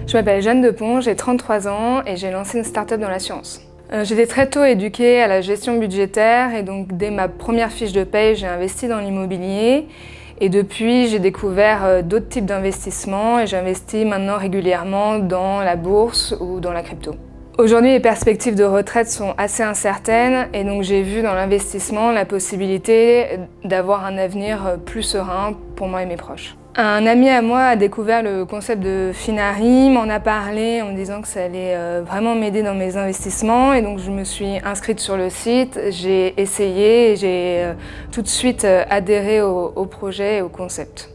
Je m'appelle Jeanne Depont, j'ai 33 ans et j'ai lancé une start-up dans l'assurance. J'ai été très tôt éduquée à la gestion budgétaire et donc dès ma première fiche de paye, j'ai investi dans l'immobilier. Et depuis, j'ai découvert d'autres types d'investissements et j'investis maintenant régulièrement dans la bourse ou dans la crypto. Aujourd'hui, les perspectives de retraite sont assez incertaines et donc j'ai vu dans l'investissement la possibilité d'avoir un avenir plus serein pour moi et mes proches. Un ami à moi a découvert le concept de Finari, m'en a parlé en me disant que ça allait vraiment m'aider dans mes investissements et donc je me suis inscrite sur le site, j'ai essayé et j'ai tout de suite adhéré au projet et au concept.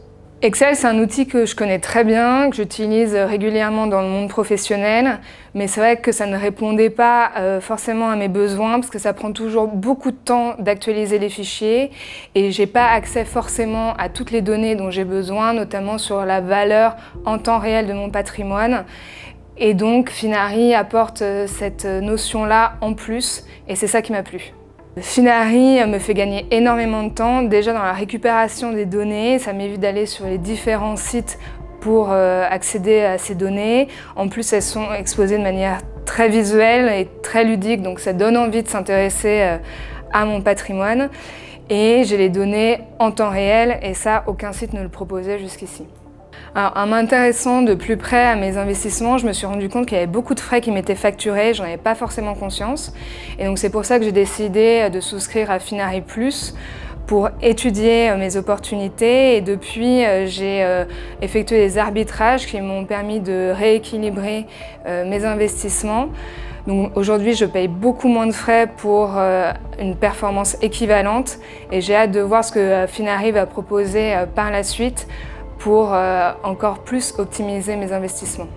Excel, c'est un outil que je connais très bien, que j'utilise régulièrement dans le monde professionnel, mais c'est vrai que ça ne répondait pas forcément à mes besoins parce que ça prend toujours beaucoup de temps d'actualiser les fichiers et j'ai pas accès forcément à toutes les données dont j'ai besoin, notamment sur la valeur en temps réel de mon patrimoine. Et donc Finari apporte cette notion-là en plus et c'est ça qui m'a plu. Finari me fait gagner énormément de temps, déjà dans la récupération des données, ça m'évite d'aller sur les différents sites pour accéder à ces données. En plus, elles sont exposées de manière très visuelle et très ludique, donc ça donne envie de s'intéresser à mon patrimoine. Et j'ai les données en temps réel et ça, aucun site ne le proposait jusqu'ici. Alors, en m'intéressant de plus près à mes investissements, je me suis rendu compte qu'il y avait beaucoup de frais qui m'étaient facturés, j'en avais pas forcément conscience. Et donc c'est pour ça que j'ai décidé de souscrire à Finari Plus pour étudier mes opportunités. Et depuis, j'ai effectué des arbitrages qui m'ont permis de rééquilibrer mes investissements. Donc aujourd'hui, je paye beaucoup moins de frais pour une performance équivalente et j'ai hâte de voir ce que Finari va proposer par la suite pour encore plus optimiser mes investissements.